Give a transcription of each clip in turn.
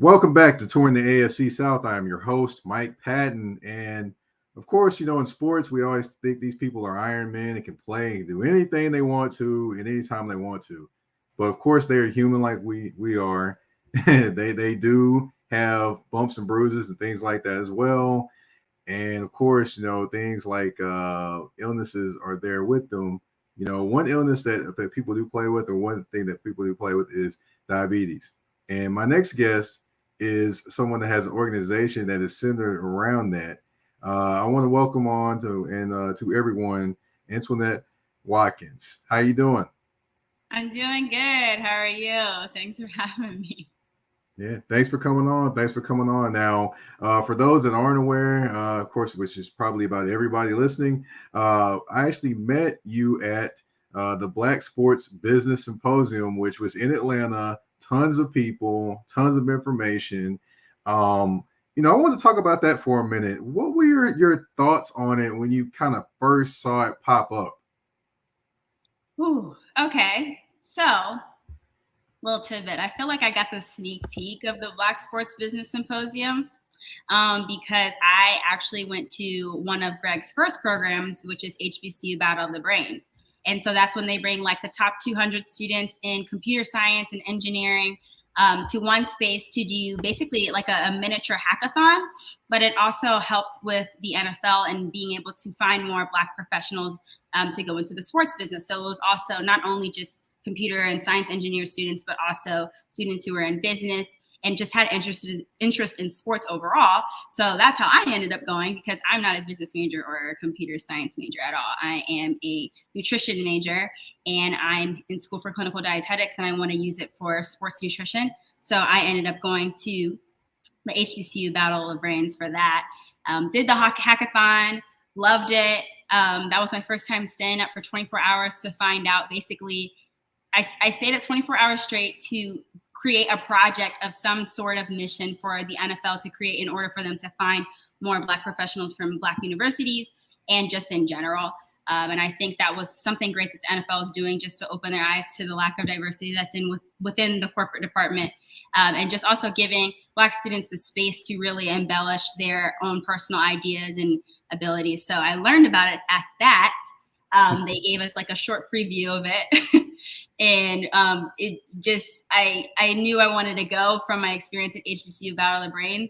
Welcome back to Touring the AFC South. I'm your host, Mike Patton. And of course, in sports, we always think these people are Iron Men and can play and do anything they want to at any time they want to. But of course, they're human like we are. they do have bumps and bruises and things like that as well. And of course, things like illnesses are there with them. One illness that people do play with, or one thing that people do play with, is diabetes. And my next guest is someone that has an organization that is centered around that. I want to welcome on to everyone, Antoinette Watkins. How you doing? I'm doing good. How are you? Thanks for having me. Yeah, thanks for coming on. Now, for those that aren't aware, of course, which is probably about everybody listening, I actually met you at the Black Sports Business Symposium, which was in Atlanta. Tons of people, tons of information. I want to talk about that for a minute. What were your thoughts on it when you kind of first saw it pop up? Ooh, okay. So, little tidbit. I feel like I got the sneak peek of the Black Sports Business Symposium because I actually went to one of Greg's first programs, which is HBCU Battle of the Brains. And so that's when they bring like the top 200 students in computer science and engineering to one space to do basically like a miniature hackathon. But it also helped with the NFL and being able to find more Black professionals to go into the sports business. So it was also not only just computer and science engineer students, but also students who were in business and just had interest in sports overall. So that's how I ended up going, because I'm not a business major or a computer science major at all. I am a nutrition major, and I'm in school for clinical dietetics, and I want to use it for sports nutrition. So I ended up going to the HBCU Battle of Brains for that. Did the hackathon, loved it. That was my first time staying up for 24 hours to find out basically. I stayed at 24 hours straight to create a project of some sort of mission for the NFL to create in order for them to find more Black professionals from Black universities and just in general. And I think that was something great that the NFL is doing, just to open their eyes to the lack of diversity that's within the corporate department, and just also giving Black students the space to really embellish their own personal ideas and abilities. So I learned about it at that. They gave us like a short preview of it. And it just, I knew I wanted to go from my experience at HBCU Battle of the Brains.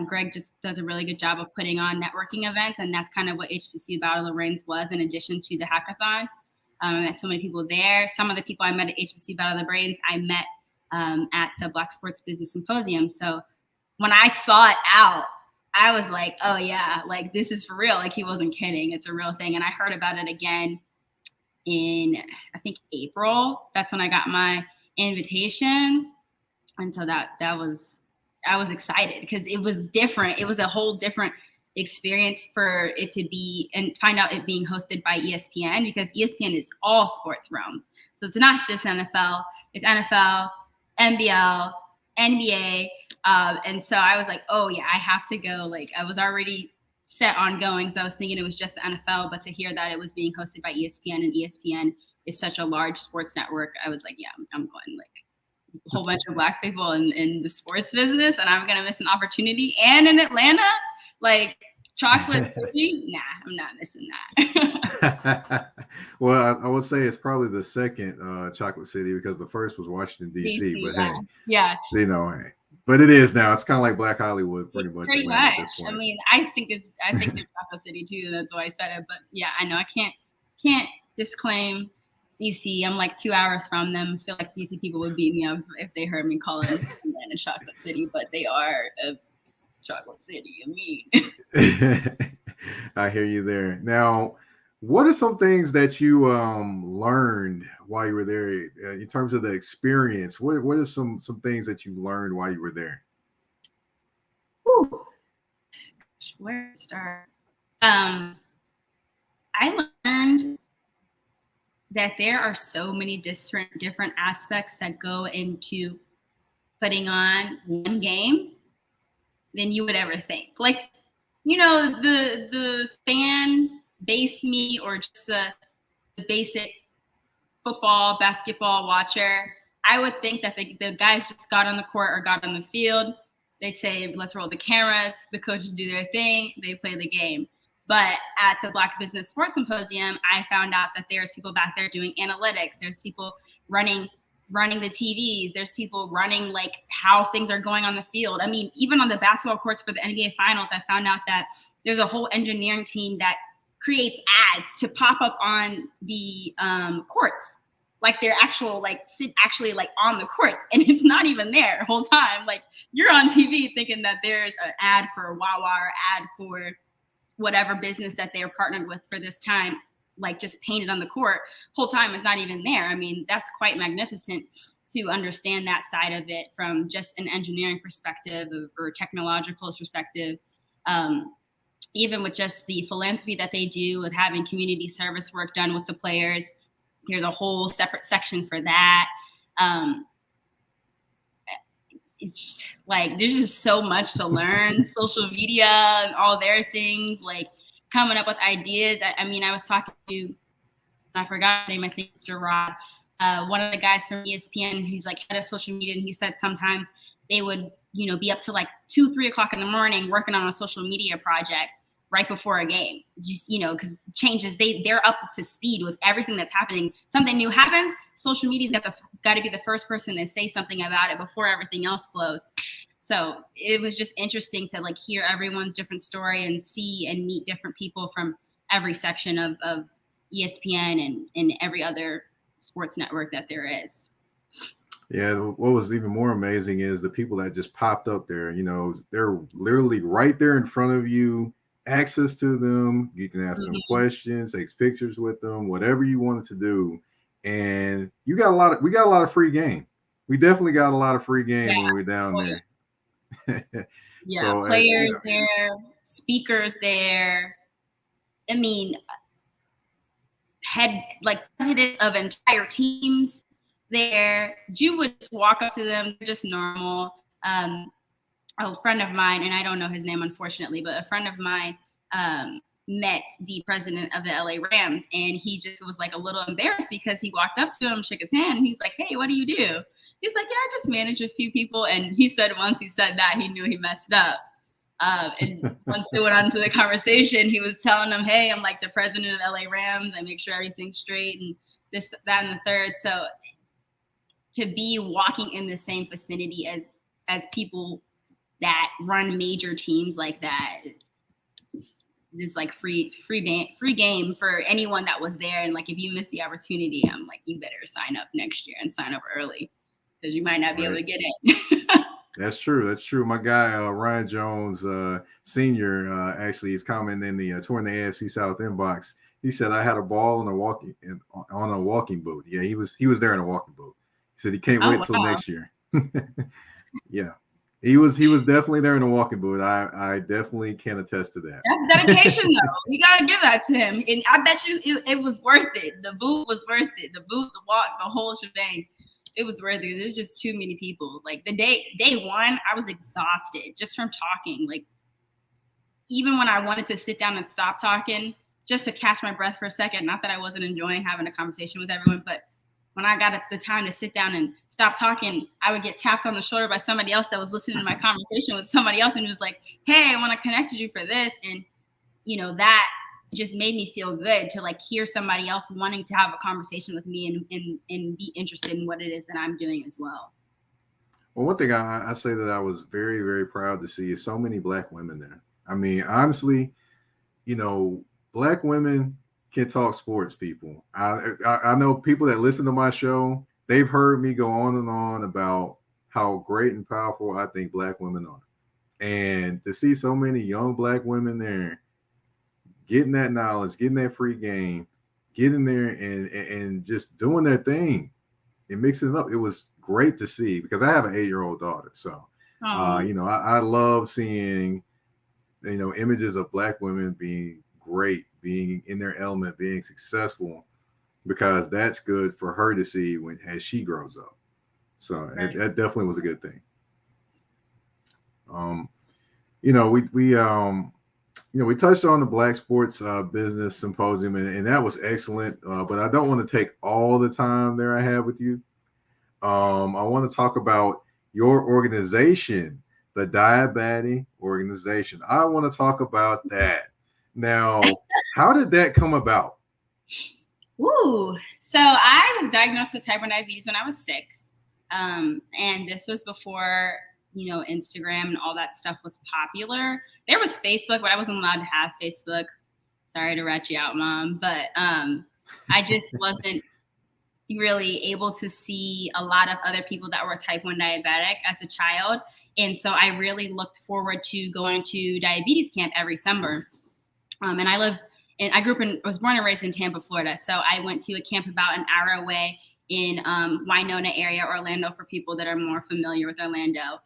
Greg just does a really good job of putting on networking events, and that's kind of what HBCU Battle of the Brains was, in addition to the hackathon. I met so many people there. Some of the people I met at HBCU Battle of the Brains, I met at the Black Sports Business Symposium. So when I saw it out, I was like, oh yeah, like this is for real. Like he wasn't kidding. It's a real thing. And I heard about it again in, I think, April. That's when I got my invitation. And so I was excited because it was different. It was a whole different experience for it to be, and find out it being hosted by ESPN, because ESPN is all sports realms. So it's not just NFL, it's NFL, NBL, NBA. And so I was like, oh yeah, I have to go. Like I was already set on going, so I was thinking it was just the NFL, but to hear that it was being hosted by ESPN, and ESPN is such a large sports network, I was like, yeah, I'm going. Like a whole bunch of Black people in the sports business, and I'm gonna miss an opportunity. And in Atlanta, like Chocolate City, nah, I'm not missing that. Well, I would say it's probably the second Chocolate City, because the first was Washington D.C. But yeah. Hey, yeah, hey. But it is now. It's kind of like Black Hollywood, pretty much. Pretty much. I mean, I think they're Chocolate City too. That's why I said it. But yeah, I know I can't disclaim DC. I'm like 2 hours from them. I feel like DC people would beat me up if they heard me call it Atlanta Chocolate City, but they are a Chocolate City. I mean, I hear you there. Now, what are some things that you learned while you were there in terms of the experience? What are some things that you learned while you were there? Whew. Where to start? I learned that there are so many different aspects that go into putting on one game than you would ever think. Like, the fan base me, or just the basic football, basketball watcher, I would think that the guys just got on the court or got on the field. They'd say, let's roll the cameras. The coaches do their thing. They play the game. But at the Black Business Sports Symposium, I found out that there's people back there doing analytics. There's people running the TVs. There's people running like how things are going on the field. I mean, even on the basketball courts for the NBA Finals, I found out that there's a whole engineering team that creates ads to pop up on the courts. Like they're actually like on the court, and it's not even there the whole time. Like you're on TV thinking that there's an ad for Wawa or ad for whatever business that they're partnered with for this time, like just painted on the court. Whole time it's not even there. I mean, that's quite magnificent to understand that side of it from just an engineering perspective or technological perspective. Even with just the philanthropy that they do with having community service work done with the players. There's a whole separate section for that. It's just like, there's just so much to learn. Social media and all their things, like coming up with ideas. I mean, I was talking to, I forgot his name, I think it's Gerard, one of the guys from ESPN. He's like head of social media. And he said sometimes they would, be up to like 2-3 o'clock in the morning working on a social media project right before a game, just, because changes, they're up to speed with everything that's happening. Something new happens, social media's got to be the first person to say something about it before everything else flows. So it was just interesting to like hear everyone's different story and see and meet different people from every section of ESPN and every other sports network that there is. Yeah, what was even more amazing is the people that just popped up there. They're literally right there in front of you. Access to them, you can ask them questions, take pictures with them, whatever you wanted to do, and we got a lot of free game. We definitely got a lot of free game when we were down there. Yeah, so, players there, speakers there. I mean, presidents of entire teams there. You would just walk up to them, they're just normal. A friend of mine, and I don't know his name, unfortunately, but a friend of mine met the president of the LA Rams, and he just was like a little embarrassed because he walked up to him, shook his hand, and he's like, "Hey, what do you do?" He's like, "Yeah, I just manage a few people." And he said once he said that, he knew he messed up. And once they went on to the conversation, he was telling them, "Hey, I'm like the president of the LA Rams. I make sure everything's straight and this, that, and the third." So to be walking in the same vicinity as people that run major teams like that is like free game for anyone that was there. And like, if you miss the opportunity, I'm like, you better sign up next year and sign up early because you might not be able to get in. That's true. My guy, Ryan Jones, senior, actually is commenting in the touring the AFC South inbox. He said, "I had a ball on a walking boot." Yeah, he was there in a walking boot. He said he can't wait till next year. Yeah. He was definitely there in a walking boot. I definitely can attest to that. That's dedication, though. You gotta give that to him, and I bet you it was worth it. The boot was worth it. The boot, the walk, the whole shebang. It was worth it. There's just too many people. Like the day one, I was exhausted just from talking. Like even when I wanted to sit down and stop talking, just to catch my breath for a second. Not that I wasn't enjoying having a conversation with everyone, but when I got the time to sit down and stop talking, I would get tapped on the shoulder by somebody else that was listening to my conversation with somebody else and was like, "Hey, I want to connect with you for this." And, that just made me feel good to like hear somebody else wanting to have a conversation with me and be interested in what it is that I'm doing as well. Well, one thing I say that I was very, very proud to see is so many Black women there. I mean, honestly, Black women can talk sports, people. I know people that listen to my show, they've heard me go on and on about how great and powerful I think Black women are. And to see so many young Black women there getting that knowledge, getting that free game, getting there and just doing their thing and mixing it up, it was great to see because I have an 8-year-old daughter. So, I love seeing, images of Black women being great, being in their element, being successful, because that's good for her to see as she grows up. So right. That definitely was a good thing. We touched on the Black Sports Business Symposium, and that was excellent. But I don't want to take all the time there I have with you. I want to talk about your organization, the Diabetes Organization. I want to talk about that. Now, how did that come about? Ooh, so I was diagnosed with type 1 diabetes when I was 6. And this was before, Instagram and all that stuff was popular. There was Facebook, but I wasn't allowed to have Facebook. Sorry to rat you out, Mom. But I just wasn't really able to see a lot of other people that were type 1 diabetic as a child. And so I really looked forward to going to diabetes camp every summer. And I was born and raised in Tampa, Florida. So I went to a camp about an hour away in Winona area, Orlando, for people that are more familiar with Orlando.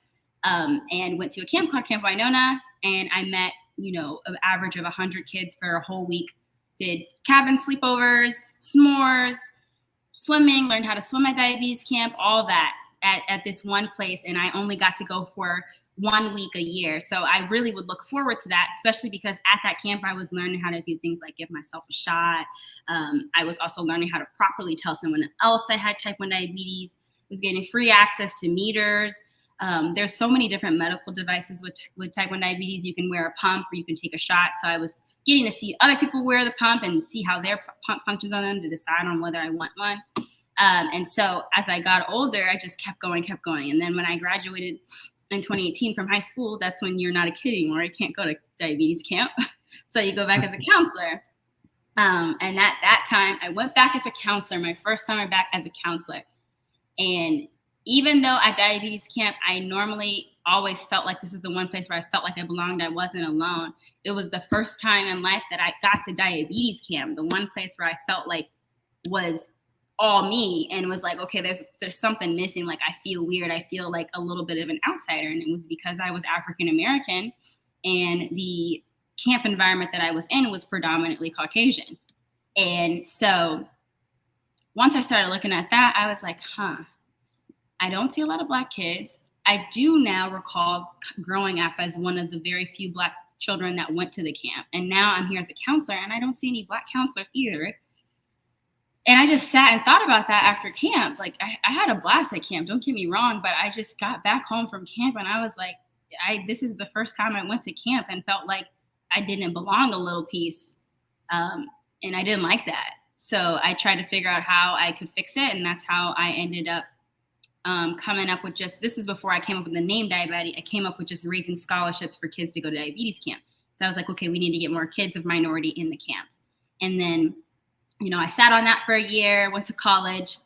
And went to a camp called Camp Winona. And I met, an average of 100 kids for a whole week. Did cabin sleepovers, s'mores, swimming, learned how to swim at diabetes camp, all that at this one place. And I only got to go for 1 week a year. So I really would look forward to that, especially because at that camp, I was learning how to do things like give myself a shot. I was also learning how to properly tell someone else I had type 1 diabetes. I was getting free access to meters. There's so many different medical devices with type 1 diabetes. You can wear a pump or you can take a shot. So I was getting to see other people wear the pump and see how their pump functions on them to decide on whether I want one. And so as I got older, I just kept going. And then when I graduated in 2018 from high school, that's when you're not a kid anymore. You can't go to diabetes camp. So you go back as a counselor. And at that time, I went back as a counselor, my first summer back as a counselor. And even though at diabetes camp, I normally always felt like this is the one place where I felt like I belonged, I wasn't alone. It was the first time in life that I got to diabetes camp, the one place where I felt like was all me and was like, okay, there's something missing. Like, I feel weird. I feel like a little bit of an outsider. And it was because I was African-American and the camp environment that I was in was predominantly Caucasian. And so once I started looking at that, I was like, I don't see a lot of Black kids. I do now recall growing up as one of the very few Black children that went to the camp. And now I'm here as a counselor and I don't see any Black counselors either. And I just sat and thought about that after camp. Like, I had a blast at camp, don't get me wrong, but I just got back home from camp and I was like, this is the first time I went to camp and felt like I didn't belong a little piece. And I didn't like that. So I tried to figure out how I could fix it. And that's how I ended up coming up with this is before I came up with the name Diabetes. I came up with just raising scholarships for kids to go to diabetes camp. So I was like, okay, we need to get more kids of minority in the camps. And then, I sat on that for a year, went to college,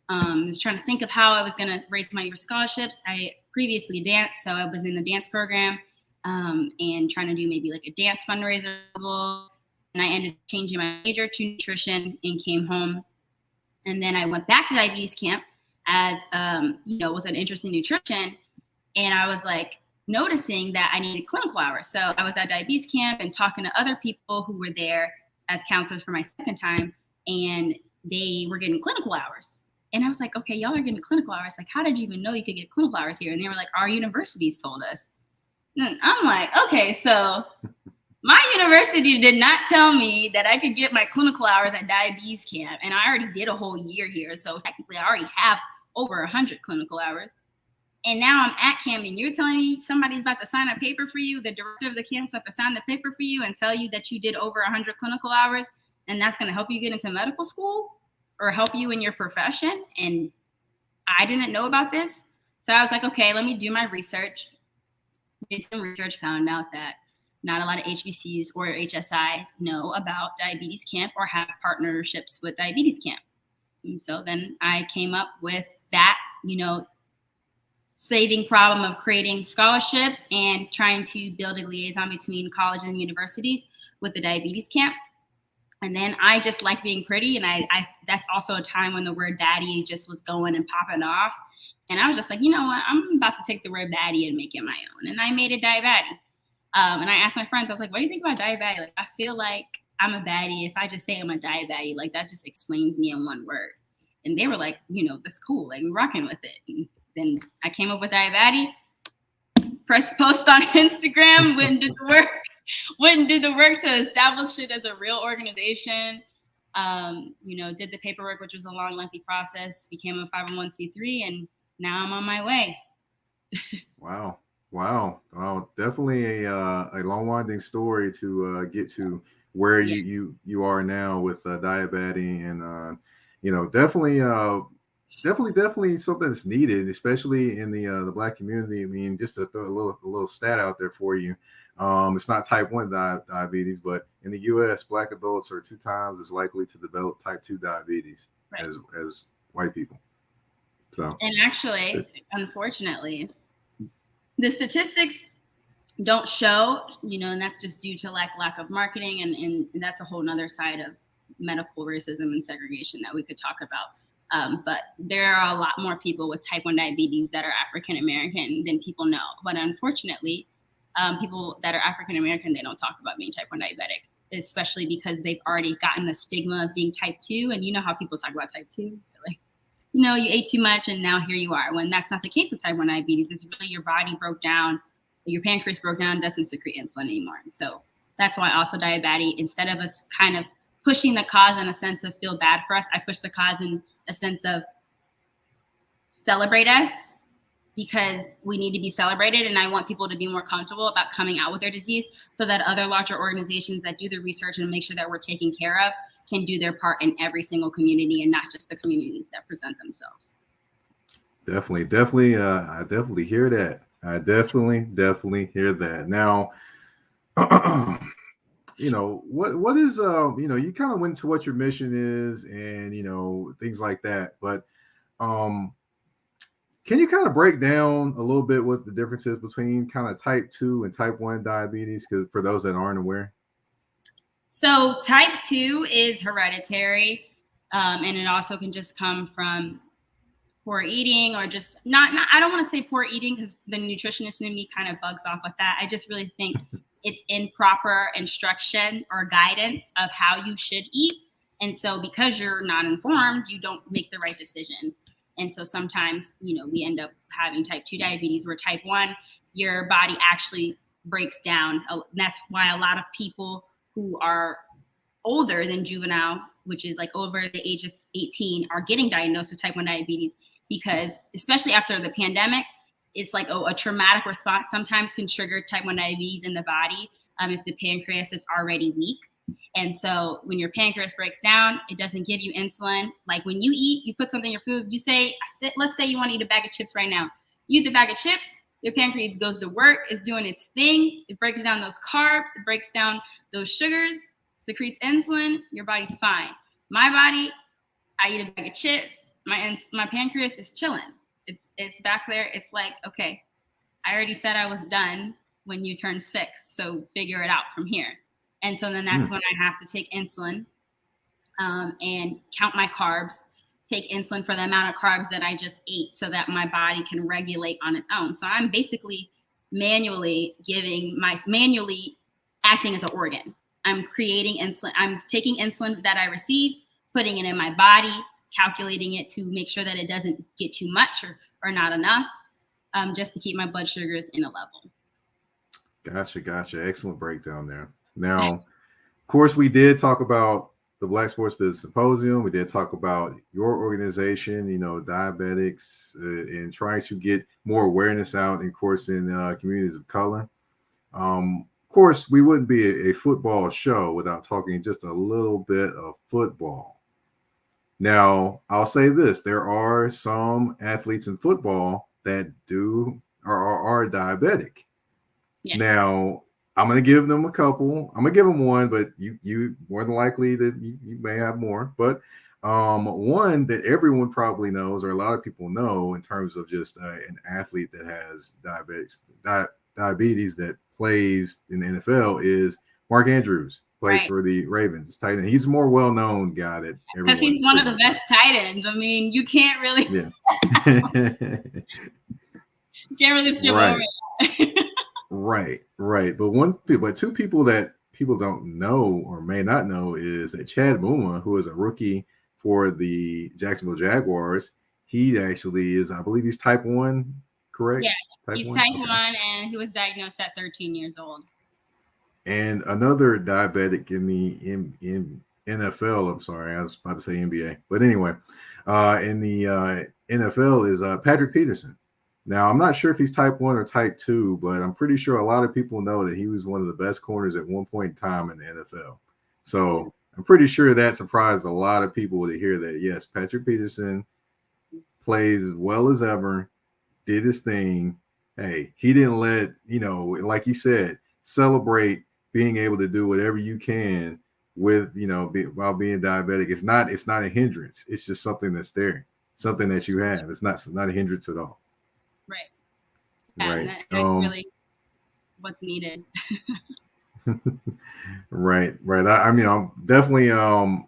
was trying to think of how I was going to raise money for scholarships. I previously danced, so I was in the dance program and trying to do maybe like a dance fundraiser. And I ended up changing my major to nutrition and came home. And then I went back to diabetes camp as, with an interest in nutrition. And I was like noticing that I needed clinical hours. So I was at diabetes camp and talking to other people who were there as counselors for my second time, and they were getting clinical hours. And I was like, okay, y'all are getting clinical hours. Like, how did you even know you could get clinical hours here? And they were like, our universities told us. And I'm like, okay, so my university did not tell me that I could get my clinical hours at diabetes camp. And I already did a whole year here. So technically I already have over 100 clinical hours. And now I'm at camp and you're telling me somebody's about to sign a paper for you. The director of the camp's about to sign the paper for you and tell you that you did over 100 clinical hours. And that's going to help you get into medical school or help you in your profession. And I didn't know about this. So I was like, okay, let me do my research. Did some research, found out that not a lot of HBCUs or HSIs know about diabetes camp or have partnerships with diabetes camp. And so then I came up with that, saving problem of creating scholarships and trying to build a liaison between colleges and universities with the diabetes camps. And then I just like being pretty. And I that's also a time when the word baddie just was going and popping off. And I was just like, you know what, I'm about to take the word baddie and make it my own. And I made it Diabetes. And I asked my friends, I was like, what do you think about Diabetes? Like, I feel like I'm a baddie. If I just say I'm a Diabetes, like that just explains me in one word. And they were like, that's cool. Like, we're rocking with it. And then I came up with Diabetes, press post on Instagram, wouldn't do the work to establish it as a real organization. Did the paperwork, which was a long, lengthy process, became a 501c3, and now I'm on my way. Wow. Definitely a long winding story to get to where you are now with diabetes, and definitely something that's needed, especially in the Black community. I mean, just to throw a little stat out there for you, it's not type 1 diabetes, but in the U.S., Black adults are 2 times as likely to develop type 2 diabetes as white people. So, and actually, unfortunately, the statistics don't show, and that's just due to lack of marketing, and that's a whole nother side of medical racism and segregation that we could talk about. But there are a lot more people with type 1 diabetes that are African American than people know. But unfortunately, people that are African American, they don't talk about being type 1 diabetic, especially because they've already gotten the stigma of being type 2. And you know how people talk about type 2? Like, you ate too much and now here you are. When that's not the case with type 1 diabetes. It's really your body broke down, your pancreas broke down, doesn't secrete insulin anymore. So that's why also diabetes, instead of us kind of pushing the cause in a sense of feel bad for us, I push the cause in a sense of celebrate us, because we need to be celebrated. And I want people to be more comfortable about coming out with their disease so that other larger organizations that do the research and make sure that we're taken care of can do their part in every single community and not just the communities that present themselves. Definitely. I definitely hear that. I definitely hear that. Now, what is, you kind of went to what your mission is and, things like that. But can you kind of break down a little bit what the difference is between kind of type 2 and type 1 diabetes? Because for those that aren't aware. So type 2 is hereditary, and it also can just come from poor eating, or just not I don't want to say poor eating, because the nutritionist in me kind of bugs off with that. I just really think it's improper instruction or guidance of how you should eat. And so because you're not informed, you don't make the right decisions. And so sometimes, we end up having type 2 diabetes, where type 1, your body actually breaks down. That's why a lot of people who are older than juvenile, which is like over the age of 18, are getting diagnosed with type 1 diabetes, because especially after the pandemic, it's like a traumatic response sometimes can trigger type 1 diabetes in the body if the pancreas is already weak. And so when your pancreas breaks down, it doesn't give you insulin. Like when you eat, you put something in your food, let's say you want to eat a bag of chips right now. You eat the bag of chips, your pancreas goes to work, it's doing its thing. It breaks down those carbs, it breaks down those sugars, secretes insulin, your body's fine. My body, I eat a bag of chips, my pancreas is chilling. It's back there. It's like, okay, I already said I was done when you turned 6, so figure it out from here. And so then that's when I have to take insulin and count my carbs, take insulin for the amount of carbs that I just ate so that my body can regulate on its own. So I'm basically manually acting as an organ. I'm creating insulin. I'm taking insulin that I receive, putting it in my body, calculating it to make sure that it doesn't get too much or not enough, just to keep my blood sugars in a level. Gotcha. Excellent breakdown there. Now, of course, we did talk about the Black Sports Business Symposium. We did talk about your organization, diabetics, and trying to get more awareness out, of course, in communities of color. Of course, we wouldn't be a football show without talking just a little bit of football. Now, I'll say this. There are some athletes in football that are diabetic. Yeah. Now, I'm going to give them a couple. I'm going to give them one, but you more than likely that you may have more. But one that everyone probably knows, or a lot of people know, in terms of just an athlete that has diabetes that plays in the NFL, is Mark Andrews. Plays for the Ravens, tight end. He's a more well-known guy that because he's one of the best tight ends. I mean, you can't really, skip over it. Right. But two people that people don't know or may not know is that Chad Muma, who is a rookie for the Jacksonville Jaguars, he actually is, I believe he's type 1, correct? Yeah, he's type 1, and he was diagnosed at 13 years old. And another diabetic in NFL, I'm sorry, I was about to say NBA, but anyway, in the NFL is Patrick Peterson. Now, I'm not sure if he's type 1 or type 2, but I'm pretty sure a lot of people know that he was one of the best corners at one point in time in the NFL. So I'm pretty sure that surprised a lot of people to hear that, yes, Patrick Peterson plays as well as ever, did his thing. Hey, he didn't let, like you said, celebrate being able to do whatever you can with, while being diabetic. It's not a hindrance. It's just something that's there, something that you have. It's not a hindrance at all. Right. Yeah, right. That's really what's needed. Right. I mean, I'm definitely, of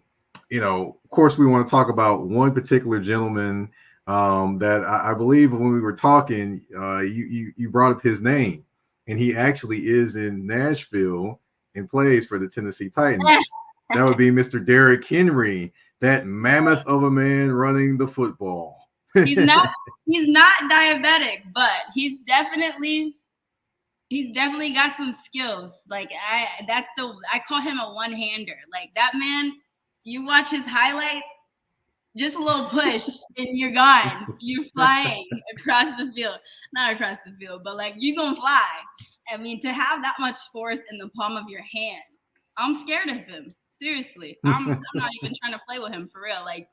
course, we want to talk about one particular gentleman that I believe when we were talking, you brought up his name, and he actually is in Nashville and plays for the Tennessee Titans. That would be Mr. Derrick Henry, that mammoth of a man running the football. He's not diabetic, but he's definitely got some skills. Like I call him a one-hander. Like that man, you watch his highlights, just a little push and you're gone. You're flying across the field. Not across the field, but like you're gonna fly. I mean, to have that much force in the palm of your hand, I'm scared of him. Seriously. I'm not even trying to play with him for real. Like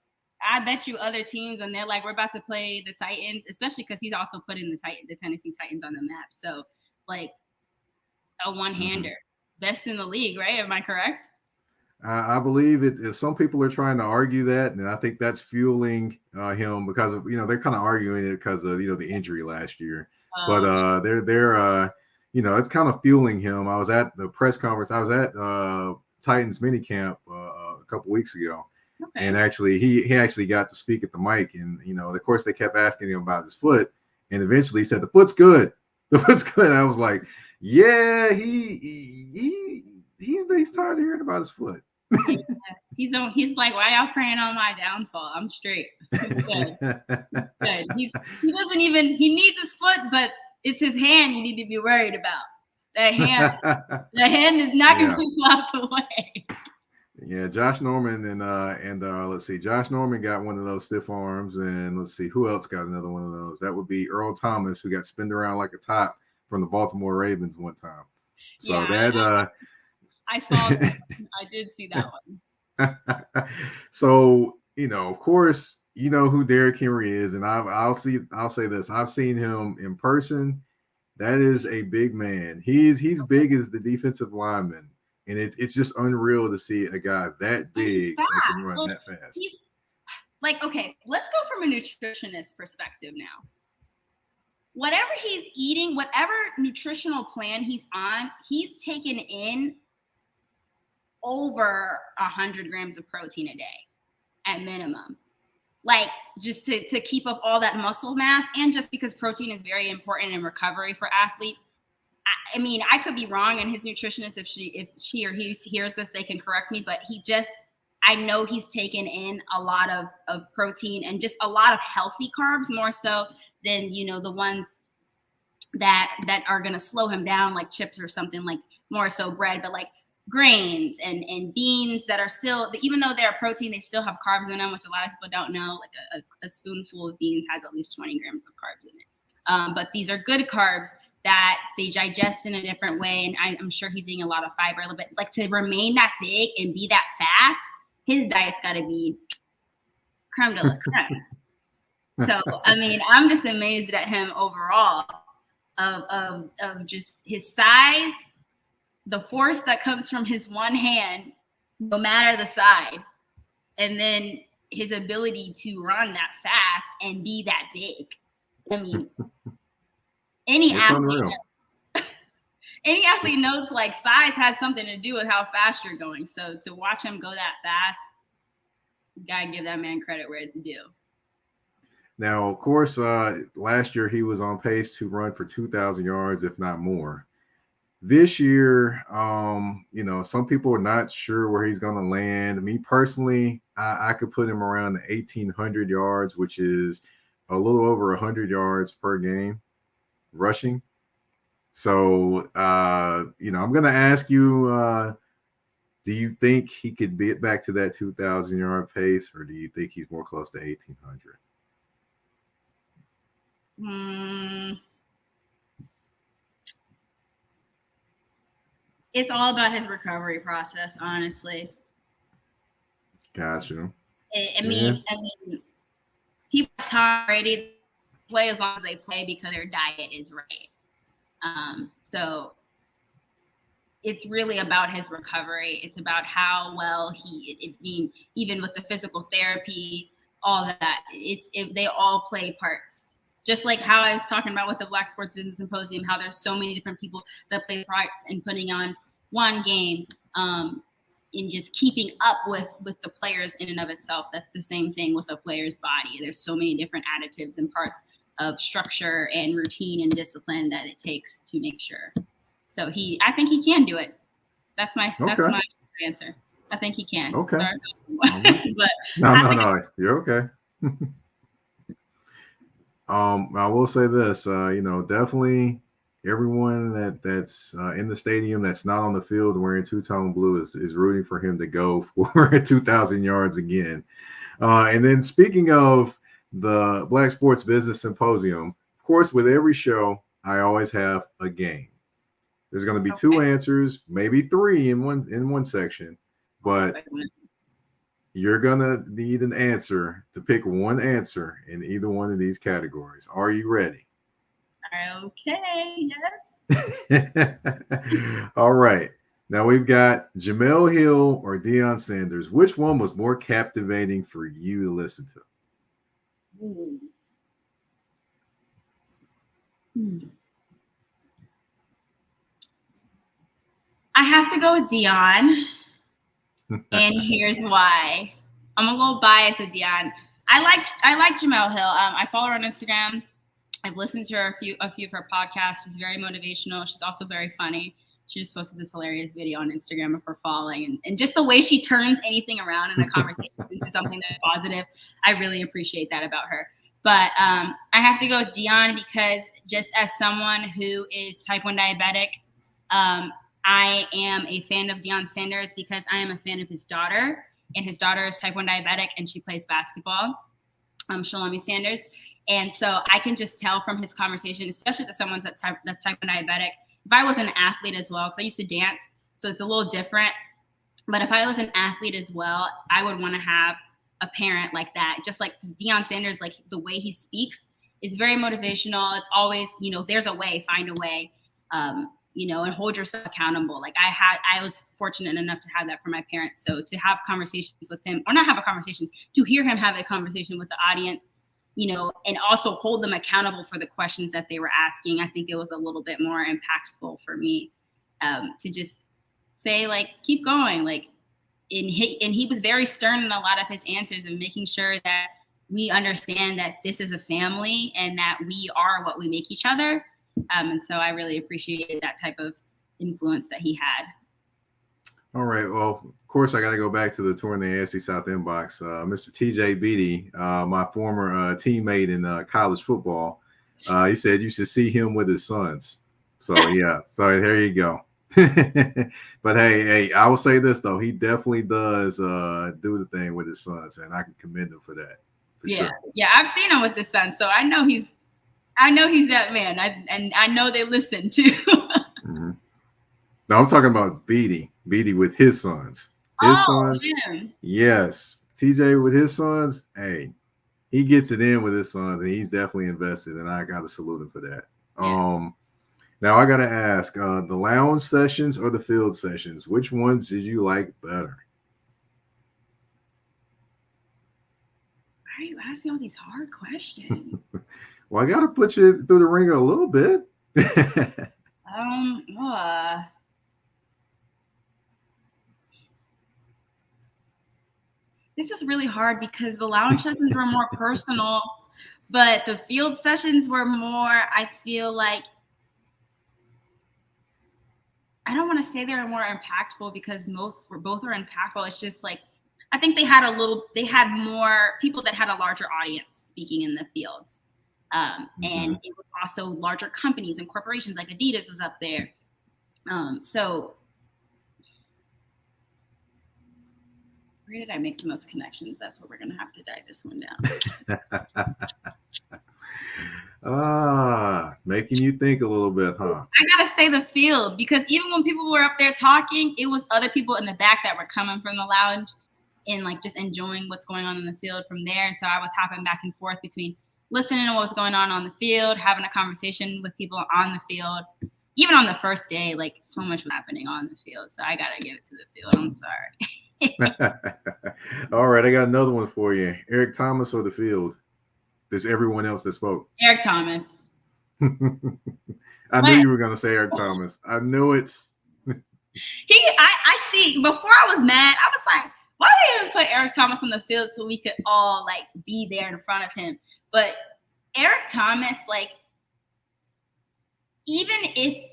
I bet you other teams, and they're like, we're about to play the Titans, especially because he's also putting the Tennessee Titans on the map. So, like, a one-hander, best in the league, right? Am I correct? I believe it. Some people are trying to argue that, and I think that's fueling him because of they're kind of arguing it because of the injury last year. But they're it's kind of fueling him. I was at the press conference. I was at Titans minicamp a couple weeks ago. Okay. And actually, he actually got to speak at the mic, and of course, they kept asking him about his foot, and eventually he said, "The foot's good. The foot's good." And I was like, "Yeah, he's tired of hearing about his foot." Yeah. He's like, "Why y'all praying on my downfall? I'm straight." He's good. Good. He needs his foot, but it's his hand you need to be worried about. The hand is not going to fall out the way. Yeah, Josh Norman and let's see, Josh Norman got one of those stiff arms, and let's see who else got another one of those. That would be Earl Thomas, who got spinned around like a top from the Baltimore Ravens one time. So I saw that. I did see that one. So of course, you know who Derrick Henry is, and I'll say this: I've seen him in person. That is a big man. He's big as the defensive lineman. And it's just unreal to see a guy that big that can run that fast. He's like, okay, let's go from a nutritionist perspective now. Whatever he's eating, whatever nutritional plan he's on, he's taken in over 100 grams of protein a day at minimum. Like just to keep up all that muscle mass, and just because protein is very important in recovery for athletes. I mean, I could be wrong, and his nutritionist, if she or he hears this, they can correct me. But I know he's taken in a lot of protein and just a lot of healthy carbs, more so than the ones that are going to slow him down, like chips or something, like more so bread, but like grains and beans that are still, even though they're protein, they still have carbs in them, which a lot of people don't know. Like a spoonful of beans has at least 20 grams of carbs in it. But these are good carbs that they digest in a different way. And I'm sure he's eating a lot of fiber, a little bit. Like to remain that big and be that fast, his diet's got to be creme de la creme. So, I mean, I'm just amazed at him overall of just his size, the force that comes from his one hand, no matter the side, and then his ability to run that fast and be that big. I mean, any athlete knows like size has something to do with how fast you're going. So to watch him go that fast, you gotta give that man credit where it's due. Now, of course, last year he was on pace to run for 2,000 yards, if not more. This year, some people are not sure where he's going to land. Me personally, I could put him around the 1,800 yards, which is a little over 100 yards per game rushing. So, I'm going to ask you Do you think he could get back to that 2,000-yard pace, or do you think he's more close to 1,800? It's all about his recovery process, honestly. Gotcha. I mean, people like Tom Brady play as long as they play because their diet is right. So it's really about his recovery. It's about how well even with the physical therapy, all that. They all play parts. Just like how I was talking about with the Black Sports Business Symposium, how there's so many different people that play parts in putting on one game, in just keeping up with the players in and of itself. That's the same thing with a player's body. There's so many different additives and parts of structure and routine and discipline that it takes to make sure. So I think he can do it. That's my answer. I think he can. Okay. Sorry. But no, you're okay. I will say this, definitely everyone that's in the stadium that's not on the field wearing two-tone blue is rooting for him to go for 2,000 yards again. And then speaking of the Black Sports Business Symposium, of course, with every show, I always have a game. There's going to be two answers, maybe three in one section, but you're going to need an answer to pick one answer in either one of these categories. Are you ready? Okay, yes. All right. Now we've got Jemele Hill or Deion Sanders. Which one was more captivating for you to listen to? I have to go with Deion. And here's why. I'm a little biased with Deion. I like Jemele Hill. I follow her on Instagram. I've listened to her a few of her podcasts. She's very motivational. She's also very funny. She just posted this hilarious video on Instagram of her falling, and just the way she turns anything around in a conversation into something that's positive. I really appreciate that about her. But I have to go with Deion because just as someone who is type 1 diabetic, I am a fan of Deion Sanders because I am a fan of his daughter, and his daughter is type 1 diabetic and she plays basketball, Shalami Sanders. And so I can just tell from his conversation, especially to someone that's type 1 diabetic. If I was an athlete as well, because I used to dance, so it's a little different. But if I was an athlete as well, I would want to have a parent like that. Just like Deion Sanders, like the way he speaks is very motivational. It's always, there's a way, find a way. And hold yourself accountable. Like I was fortunate enough to have that from my parents. So to have conversations with him, or not have a conversation, to hear him have a conversation with the audience, and also hold them accountable for the questions that they were asking, I think it was a little bit more impactful for me to just say, like, keep going. Like, and he was very stern in a lot of his answers and making sure that we understand that this is a family and that we are what we make each other. And so I really appreciated that type of influence that he had. All right. Well, of course, I got to go back to the tour in the AFC South inbox. Mr. TJ Beatty, my former teammate in college football, he said you should see him with his sons. So, yeah. So there you go. But, hey, I will say this, though. He definitely does do the thing with his sons, and I can commend him for that. Sure. Yeah, I've seen him with his sons, so I know he's that man, and I know they listen too. Mm-hmm. No, I'm talking about Beatty with his sons. His sons, man. Yes. TJ with his sons, hey, he gets it in with his sons, and he's definitely invested, and I got to salute him for that. Yes. Now I got to ask, the lounge sessions or the field sessions, which ones did you like better? Why are you asking all these hard questions? Well, I got to put you through the ringer a little bit. This is really hard because the lounge sessions were more personal, but the field sessions were more, I feel like, I don't want to say they were more impactful because both are impactful. It's just like, I think they had more people that had a larger audience speaking in the fields. And it was also larger companies and corporations, like Adidas was up there. So Where did I make the most connections? That's where we're going to have to dive this one down. Making you think a little bit, huh? I gotta say the field, because even when people were up there talking, it was other people in the back that were coming from the lounge and like just enjoying what's going on in the field from there. And so I was hopping back and forth between listening to what was going on the field, having a conversation with people on the field. Even on the first day, like so much was happening on the field. So I gotta give it to the field. I'm sorry. All right, I got another one for you. Eric Thomas or the field? There's everyone else that spoke. Eric Thomas. I knew you were gonna say Eric Thomas. I knew it. I see. Before I was mad, I was like, why did they put Eric Thomas on the field so we could all like be there in front of him? But Eric Thomas, like, even if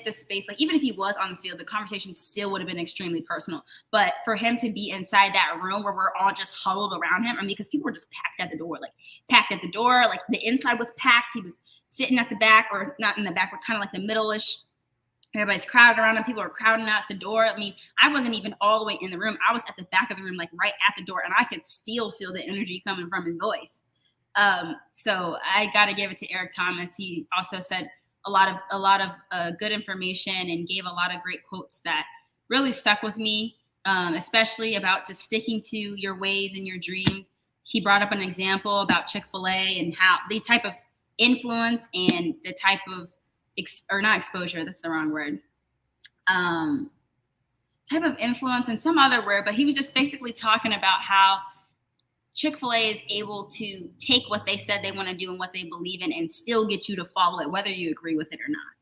the space, like even if he was on the field, the conversation still would have been extremely personal. But for him to be inside that room where we're all just huddled around him, I mean, because people were just packed at the door, like the inside was packed. He was sitting at the back, or not in the back, but kind of like the middle-ish. Everybody's crowded around him. People are crowding out the door. I mean, I wasn't even all the way in the room. I was at the back of the room, like right at the door, and I could still feel the energy coming from his voice. So I got to give it to Eric Thomas. He also said a lot of good information and gave a lot of great quotes that really stuck with me, especially about just sticking to your ways and your dreams. He brought up an example about Chick-fil-A and how the type of influence and the type of or not exposure, that's the wrong word, type of influence and some other word, but he was just basically talking about how Chick-fil-A is able to take what they said they want to do and what they believe in and still get you to follow it, whether you agree with it or not.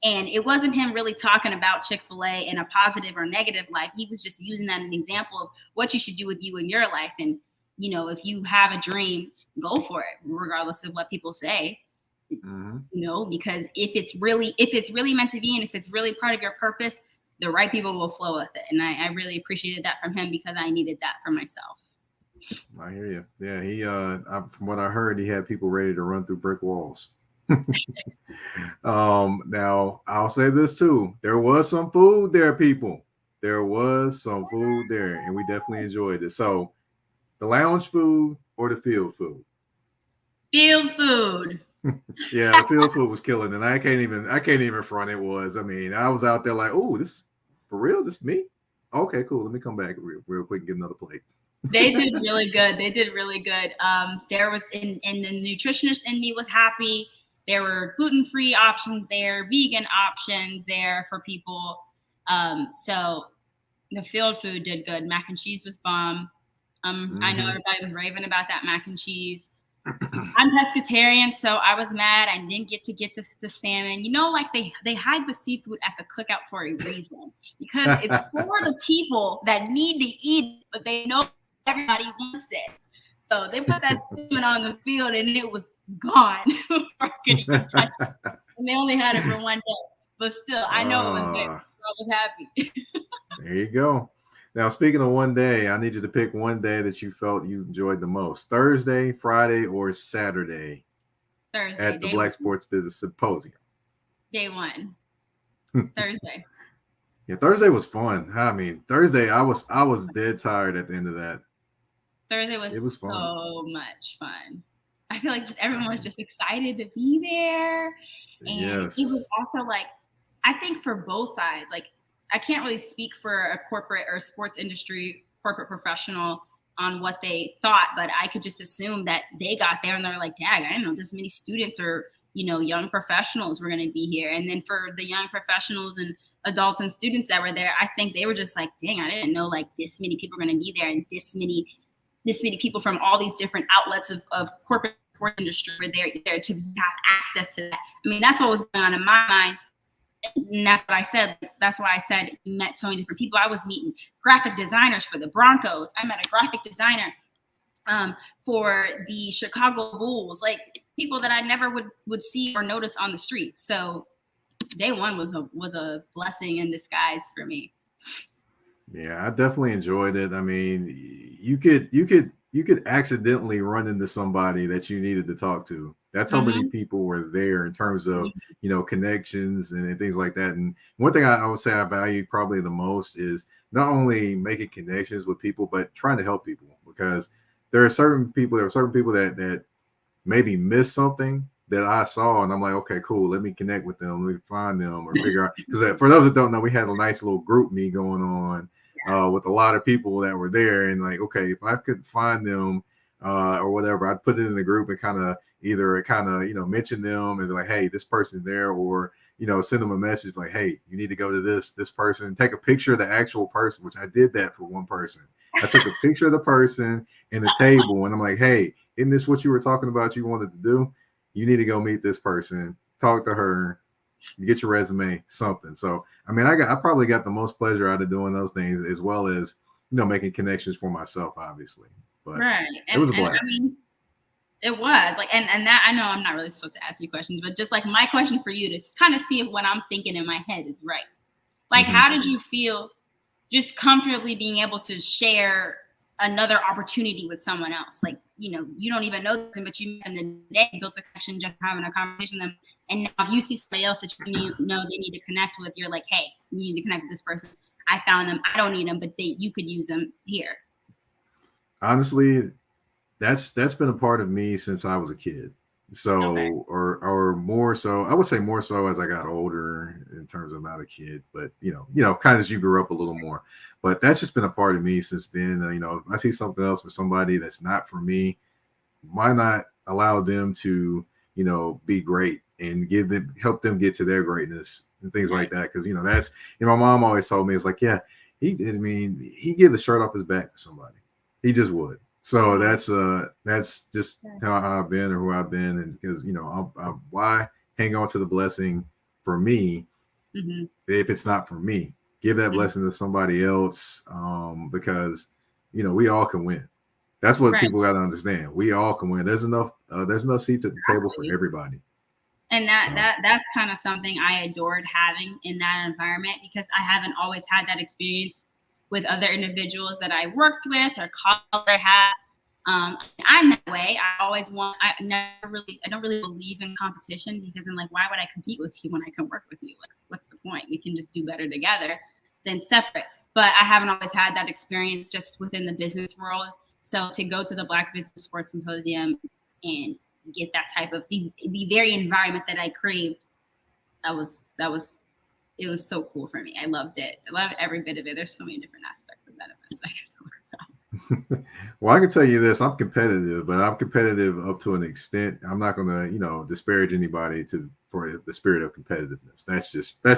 And it wasn't him really talking about Chick-fil-A in a positive or negative light. He was just using that as an example of what you should do with you in your life. And, you know, if you have a dream, go for it, regardless of what people say. Mm-hmm. You know, because if it's really meant to be, and if it's really part of your purpose, the right people will flow with it. And I really appreciated that from him, because I needed that for myself. I hear you. Yeah, he from what I heard, he had people ready to run through brick walls. Now I'll say this too. There was some food there, people. There was some food there, and we definitely enjoyed it. So the lounge food or the field food? Field food. Yeah, the field food was killing, and I can't even front it was. I mean, I was out there like, oh, this for real? This me? Okay, cool. Let me come back real quick and get another plate. They did really good. There was in the nutritionist in me was happy. There were gluten-free options there, vegan options there for people. So the field food did good. Mac and cheese was bomb. Mm-hmm. I know everybody was raving about that mac and cheese. I'm pescatarian, so I was mad I didn't get the salmon. You know, like they hide the seafood at the cookout for a reason, because it's for the people that need to eat, but they know everybody wants it. So they put that salmon on the field and it was gone. And they only had it for one day. But still, I know it was there. So I was happy. There you go. Now, speaking of one day, I need you to pick one day that you felt you enjoyed the most. Thursday, Friday, or Saturday? Thursday. At the Black Sports Business Symposium. Day one. Thursday. Yeah, Thursday was fun. I mean, Thursday, I was dead tired at the end of that. Thursday was so much fun. I feel like just everyone was just excited to be there. And yes. It was also like, I think for both sides, like, I can't really speak for a corporate or sports industry, corporate professional on what they thought, but I could just assume that they got there and they're like, dang, I didn't know this many students or, you know, young professionals were going to be here. And then for the young professionals and adults and students that were there, I think they were just like, dang, I didn't know like this many people were going to be there, and this many people from all these different outlets of corporate sports industry were there to have access to that. I mean, that's what was going on in my mind. And that's what I said. That's why I said you met so many different people. I was meeting graphic designers for the Broncos. I met a graphic designer for the Chicago Bulls, like people that I never would see or notice on the street. So day one was a blessing in disguise for me. Yeah, I definitely enjoyed it. I mean, you could you could accidentally run into somebody that you needed to talk to. That's how many people were there in terms of, connections and things like that. And one thing I would say I value probably the most is not only making connections with people, but trying to help people, because there are certain people that maybe missed something that I saw, and I'm like, okay, cool, let me connect with them, let me find them, or figure out. Because for those that don't know, we had a nice little group me going on with a lot of people that were there, and like, okay, if I could find them or whatever, I'd put it in the group and kind of mention them and be like, hey, this person's there, or send them a message like, hey, you need to go to this person, take a picture of the actual person, which I did that for one person. I took a picture of the person and the table, and I'm like, hey, isn't this what you were talking about you wanted to do? You need to go meet this person, talk to her, get your resume, something. So, I mean, I probably got the most pleasure out of doing those things, as well as, making connections for myself, obviously. But right. It was a blast. I mean, it was like, and that, I know I'm not really supposed to ask you questions, but just like my question for you to kind of see if what I'm thinking in my head is right. Like, how did you feel just comfortably being able to share another opportunity with someone else? Like, you don't even know them, but you met them today, built a connection just having a conversation with them. And now if you see somebody else that you know they need to connect with, you're like, hey, you need to connect with this person. I found them. I don't need them, but you could use them here. Honestly, that's been a part of me since I was a kid. So, okay. or more so, I would say more so as I got older, in terms of not a kid, but kind of as you grew up a little more. But that's just been a part of me since then. If I see something else with somebody that's not for me, why not allow them to, be great and help them get to their greatness and things like that. Because that's my mom always told me, it's like, yeah, he'd give the shirt off his back for somebody. He just would. So that's just how I've been, or who I've been, and because why hang on to the blessing for me if it's not for me? Give that blessing to somebody else, because we all can win. That's what people got to understand. We all can win. There's enough seats at the table for everybody. And that's kind of something I adored having in that environment, because I haven't always had that experience with other individuals that I worked with or colleagues I had. I'm that way. I don't really believe in competition, because I'm like, why would I compete with you when I can work with you? Like, what's the point? We can just do better together than separate. But I haven't always had that experience just within the business world. So to go to the Black Business Sports Symposium and get that type of the very environment that I craved, it was so cool for me. I loved it. I loved every bit of it. There's so many different aspects of that event I could talk about. Well, I can tell you this: I'm competitive, but I'm competitive up to an extent. I'm not going to, disparage anybody for the spirit of competitiveness. That's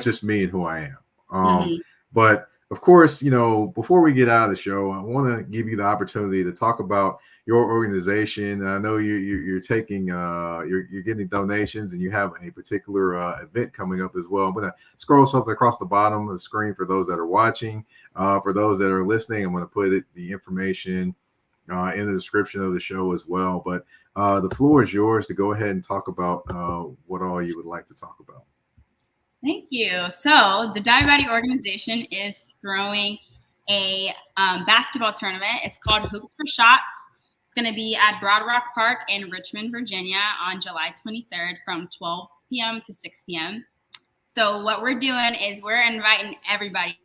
just me and who I am. But of course, before we get out of the show, I want to give you the opportunity to talk about your organization. I know you're taking you're getting donations, and you have a particular event coming up as well. I'm going to scroll something across the bottom of the screen for those that are watching. For those that are listening, I'm going to put the information in the description of the show as well. But the floor is yours to go ahead and talk about what all you would like to talk about. Thank you. So the Diabetic organization is throwing a basketball tournament. It's called Hoops for Shots. It's going to be at Broad Rock Park in Richmond, Virginia on July 23rd from 12 p.m. to 6 p.m. So what we're doing is we're inviting everybody,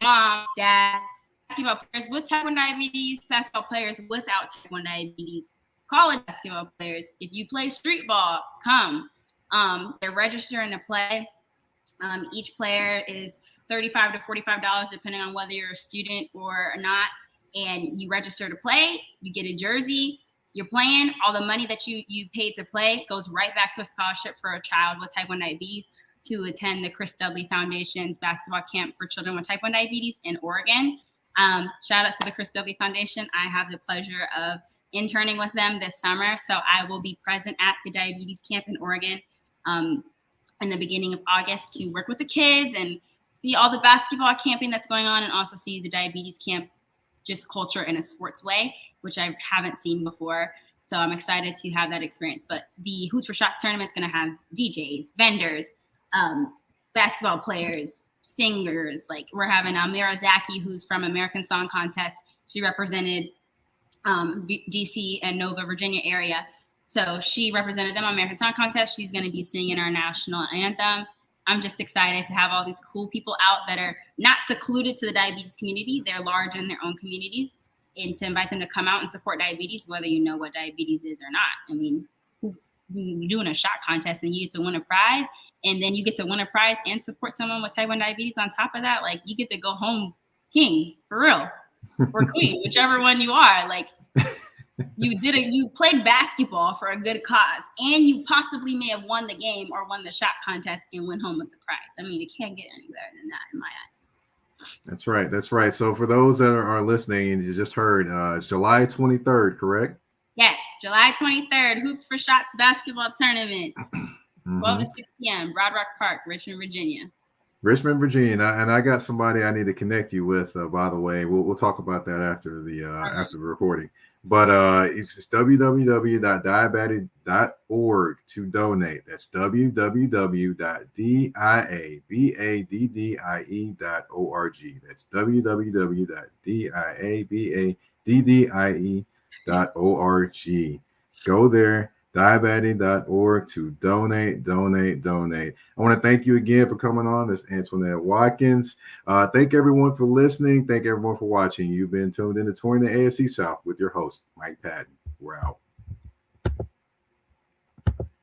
moms, dads, basketball players with type 1 diabetes, basketball players without type 1 diabetes, college basketball players. If you play street ball, come. They're registering to play. Each player is $35 to $45, depending on whether you're a student or not. And you register to play, you get a jersey, you're playing. All the money that you paid to play goes right back to a scholarship for a child with type 1 diabetes to attend the Chris Dudley Foundation's basketball camp for children with type 1 diabetes in Oregon. Shout out to the Chris Dudley Foundation. I have the pleasure of interning with them this summer. So I will be present at the diabetes camp in Oregon in the beginning of August to work with the kids and see all the basketball camping that's going on, and also see the diabetes camp, just culture in a sports way, which I haven't seen before. So I'm excited to have that experience. But the Hoops for Shots tournament is going to have DJs, vendors, basketball players, singers. Like, we're having Amira Zaki, who's from American Song Contest. She represented DC and Nova, Virginia area. So she represented them on American Song Contest. She's going to be singing our national anthem. I'm just excited to have all these cool people out that are not secluded to the diabetes community. They're large in their own communities, and to invite them to come out and support diabetes, whether you know what diabetes is or not. I mean, you're doing a shot contest and you get to win a prize, and then you get to win a prize and support someone with type 1 diabetes on top of that. Like, you get to go home king, for real, or queen, whichever one you are. Like, you played basketball for a good cause, and you possibly may have won the game or won the shot contest and went home with the prize. I mean, it can't get any better than that in my eyes. That's right. That's right. So for those that are listening, and you just heard, it's July 23rd, correct? Yes, July 23rd, Hoops for Shots basketball tournament, 12 to 6 p.m., Broad Rock Park, Richmond, Virginia. Richmond, Virginia, and I got somebody I need to connect you with. By the way, we'll talk about that after the recording. But it's just www.diabaddie.org to donate. That's www.diabaddie.org. That's www.diabaddie.org. Go there, diabaddie.org to donate. I want to thank you again for coming on. This is Antoinette Watkins. Thank everyone for listening. Thank everyone for watching. You've been tuned in to Touring the AFC South with your host, Mike Patton. We're out.